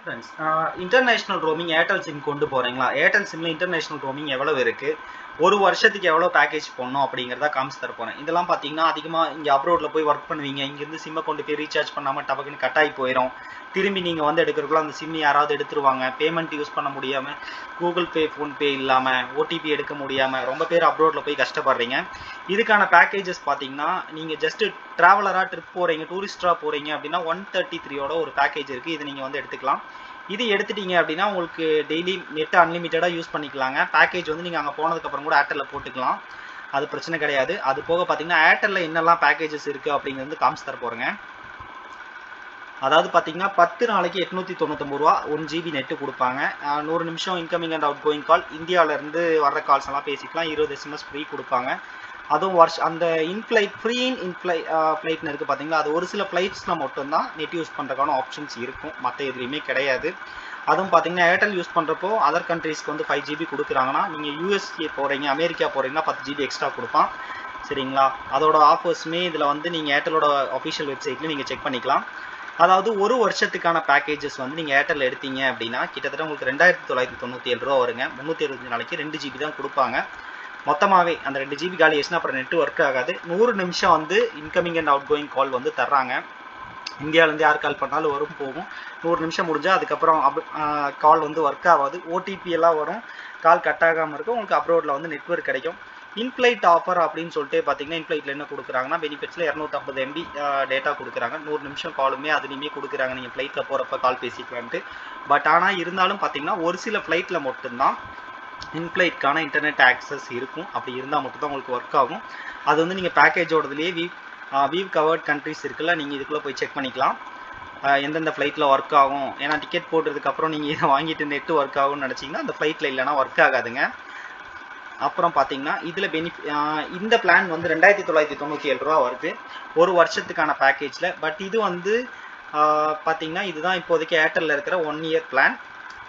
Friends, international roaming Airtel sim கொண்டு போகிறீங்களா? Airtel சிம்மில் இன்டர்நேஷனல் ரோமிங் எவ்வளோ இருக்குது, ஒரு வருஷத்துக்கு எவ்வளோ பேக்கேஜ் போடணும் அப்படிங்கிறத காமிச்சு தர போகிறேன். இதெல்லாம் பார்த்தீங்கன்னா அதிகமாக இங்கே அப்ரோடில் போய் ஒர்க் பண்ணுவீங்க. இங்கேருந்து சிம்மை கொண்டு போய் ரீசார்ஜ் பண்ணாமல் டபக்குன்னு கட் ஆகி போயிடும். திரும்பி நீங்கள் வந்து எடுக்கிறக்குள்ள அந்த சிம் யாராவது எடுத்துருவாங்க. பேமெண்ட் யூஸ் பண்ண முடியாமல், கூகுள் பே ஃபோன்பே இல்லாமல், ஓடிபி எடுக்க முடியாமல் ரொம்ப பேர் அப்ரோடில் போய் கஷ்டப்படுறீங்க. இதுக்கான பேக்கேஜஸ் பார்த்தீங்கன்னா நீங்கள் ஜஸ்ட்டு ட்ராவலராக ட்ரிப் போகிறீங்க, டூரிஸ்டாக போகிறீங்க அப்படின்னா 133 ஒரு பேக்கேஜ் இருக்குது. இது நீங்கள் வந்து எடுத்துக்கலாம். இது எடுத்துட்டீங்க அப்படின்னா உங்களுக்கு டெய்லி நெட் அன்லிமிட்டடாக யூஸ் பண்ணிக்கலாங்க. பேக்கேஜ் வந்து நீங்கள் அங்கே போனதுக்கப்புறம் கூட ஏர்டெல்லில் போட்டுக்கலாம், அது பிரச்சனை கிடையாது. அது போக பார்த்தீங்கன்னா ஏர்டெல்லில் என்னெல்லாம் பேக்கேஜஸ் இருக்குது அப்படிங்கிறது காமிச்சு தர போகிறேங்க. அதாவது பார்த்தீங்கன்னா 10 நாளைக்கு 899 ரூபா 1 GB நெட்டு கொடுப்பாங்க. 100 நிமிஷம் இன்கமிங் அண்ட் அவுட் கோயிங் கால், இந்தியாவிலேருந்து வர்ற கால்ஸ் எல்லாம் பேசிக்கலாம். 20 SMS ஃப்ரீ கொடுப்பாங்க. அதுவும் அந்த இன்ஃப்ளைட் ஃப்ரீ ஃப்ளைட்னு இருக்குது பார்த்தீங்களா, அது ஒரு சில ஃப்ளைட்ஸில் மட்டும்தான் நெட் யூஸ் பண்ணுறதுக்கான ஆப்ஷன்ஸ் இருக்கும், மற்ற எதுலேயுமே கிடையாது. அதுவும் பார்த்தீங்கன்னா ஏர்டெல் யூஸ் பண்ணுறப்போ அதர் கண்ட்ரீஸ்க்கு வந்து 5 GB கொடுக்குறாங்கன்னா, நீங்கள் யூஎஸ்ஏ போகிறீங்க, அமெரிக்கா போகிறீங்கன்னா 10 GB எக்ஸ்ட்ரா கொடுப்பான். சரிங்களா? அதோட ஆஃபர்ஸுமே இதில் வந்து நீங்கள் ஏர்டெலோட அஃபிஷியல் வெப்சைட்லேயும் நீங்கள் செக் பண்ணிக்கலாம். அதாவது ஒரு வருஷத்துக்கான பேக்கேஜஸ் வந்து நீங்கள் ஏர்டெல் எடுத்தீங்க அப்படின்னா கிட்டத்தட்ட உங்களுக்கு 2997 ரூபா வருங்க. 375 நாளைக்கு 2 GB தான் கொடுப்பாங்க. மொத்தமாகவே அந்த 2 GB காலி ஆச்சுன்னா அப்புறம் நெட் ஒர்க் ஆகாது. 100 நிமிஷம் வந்து இன்கமிங் அண்ட் அவுட் கோயிங் கால் வந்து தர்றாங்க. இந்தியாவிலேருந்து யார் கால் பண்ணாலும் வரும் போகும். 100 நிமிஷம் முடிஞ்சால் அதுக்கப்புறம் கால் வந்து ஒர்க் ஆகாது. ஓடிபி எல்லாம் வரும், கால் கட் ஆகாமல் இருக்கும். உங்களுக்கு அப்ரோடில் வந்து நெட்வொர்க் கிடைக்கும். இன்ஃப்ளைட் ஆஃபர் அப்படின்னு சொல்லிட்டு பார்த்தீங்கன்னா இன்ஃப்ளைட்டில் என்ன கொடுக்குறாங்கன்னா பெனிஃபிட்ஸில் 250 MB டேட்டா கொடுக்குறாங்க. 100 நிமிஷம் காலுமே அதுலேயுமே கொடுக்குறாங்க, நீங்கள் ஃப்ளைட்டில் போகிறப்ப கால் பேசிக்கலான்ட்டு. பட் ஆனால் இருந்தாலும் பார்த்தீங்கன்னா ஒரு சில ஃப்ளைட்டில் மட்டும்தான் இன்ஃப்ளைட்கான இன்டர்நெட் ஆக்சஸ் இருக்கும். அப்படி இருந்தால் மட்டும்தான் உங்களுக்கு ஒர்க் ஆகும். அது வந்து நீங்கள் பேக்கேஜோடதுலேயே வீவ் கவர்ட் கண்ட்ரிஸ் இருக்குல்ல, நீங்கள் இதுக்குள்ளே போய் செக் பண்ணிக்கலாம் எந்தெந்த ஃப்ளைட்டில் ஒர்க் ஆகும். ஏன்னா டிக்கெட் போட்டதுக்கப்புறம் நீங்கள் இதை வாங்கிட்டு நெட்டு ஒர்க் ஆகும்னு நினச்சிங்கன்னா அந்த ஃப்ளைட்டில் இல்லைனா ஒர்க் ஆகாதுங்க. அப்புறம் பார்த்தீங்கன்னா இதில் இந்த பிளான் வந்து 2997 ரூபா வருது ஒரு வருஷத்துக்கான பேக்கேஜில். பட் இது வந்து பார்த்தீங்கன்னா இதுதான் இப்போதைக்கு ஏர்டெல்லில் இருக்கிற 1 இயர் பிளான்.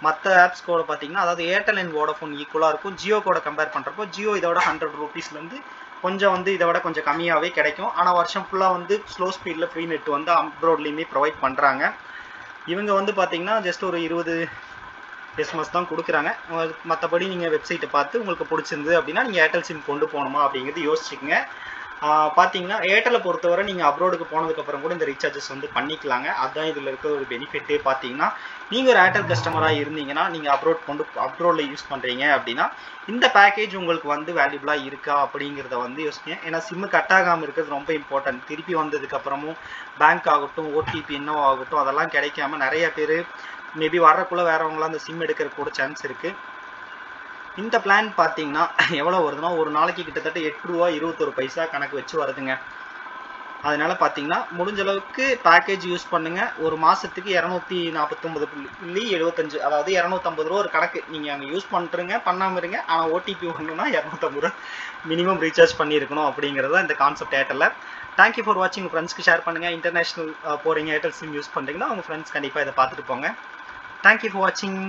மற்ற ஆப்ஸ் கூட பார்த்தீங்கன்னா அதாவது ஏர்டெல் அண்ட் வோடஃபோன் ஈக்குவலாக இருக்கும். ஜியோ கூட கம்பேர் பண்ணுறப்போ ஜியோ இதோட 100 ரூபீஸ்லேருந்து கொஞ்சம் வந்து இதை விட கொஞ்சம் கம்மியாகவே கிடைக்கும். ஆனால் வருஷம் ஃபுல்லாக வந்து ஸ்லோ ஸ்பீடில் ஃப்ரீ நெட் வந்து அப்ரோட்லேயுமே ப்ரொவைட் பண்ணுறாங்க. இவங்க வந்து பார்த்தீங்கன்னா ஜஸ்ட் ஒரு 20 SMS தான் கொடுக்குறாங்க. மற்றபடி நீங்கள் வெப்சைட்டை பார்த்து உங்களுக்கு பிடிச்சிருந்தது அப்படின்னா நீங்கள் ஏர்டெல் சிம் கொண்டு போகணுமா அப்படிங்கிறது யோசிச்சுக்கோங்க. பார்த்தீங்கன்னா ஏர்டெல்லை பொறுத்தவரை நீங்கள் அப்ரோடுக்கு போனதுக்கப்புறம் கூட இந்த ரீசார்ஜஸ் வந்து பண்ணிக்கலாங்க. அதுதான் இதில் இருக்கிற ஒரு பெனிஃபிட்டே. பார்த்தீங்கன்னா நீங்கள் ஒரு ஏர்டெல் கஸ்டமராக இருந்தீங்கன்னா நீங்கள் அப்ரோடில் யூஸ் பண்ணுறீங்க அப்படின்னா இந்த பேக்கேஜ் உங்களுக்கு வந்து வேல்யூபிளாக இருக்கா அப்படிங்கிறத வந்து யோசிக்கங்க. ஏன்னா சிம்மு கட் ஆகாமல் இருக்கிறது ரொம்ப இம்பார்ட்டன்ட். திருப்பி வந்ததுக்கப்புறமும் பேங்க் ஆகட்டும், ஓடிபி என்னவோ ஆகட்டும், அதெல்லாம் கிடைக்காம நிறைய பேர் மேபி வர்றக்குள்ளே வேறவங்களாம் அந்த சிம் எடுக்கிறதுக்கு கூட சான்ஸ் இருக்குது. இந்த பிளான் பார்த்தீங்கன்னா எவ்வளோ வருதுன்னா ஒரு நாளைக்கு கிட்டத்தட்ட 8 ரூபா 21 பைசா கணக்கு வச்சு வருதுங்க. அதனால பார்த்தீங்கன்னா முடிஞ்ச அளவுக்கு பேக்கேஜ் யூஸ் பண்ணுங்கள். ஒரு மாதத்துக்கு 249.75, அதாவது 250 ரூபா ஒரு கணக்கு நீங்கள் அங்கே யூஸ் பண்ணுறங்க, பண்ணாமல் இருங்க. ஆனால் ஓடிபி ஒன்றுனா 250 ரூபா மினிமம் ரீசார்ஜ் பண்ணியிருக்கணும் அப்படிங்கிறத இந்த கான்செப்ட் ஏர்டெல்ல. தேங்க்யூ ஃபார் வாட்சிங். உங்கள் ஃப்ரெண்ட்ஸ்க்கு ஷேர் பண்ணுங்கள். இன்டர்நேஷனல் போகிறீங்க, ஏர்டெல் சிம் யூஸ் பண்ணுறீங்கன்னா உங்கள் ஃப்ரெண்ட்ஸ் கண்டிப்பாக இதை பார்த்துட்டு போங்க. தேங்க்யூ ஃபார் வாட்சிங்.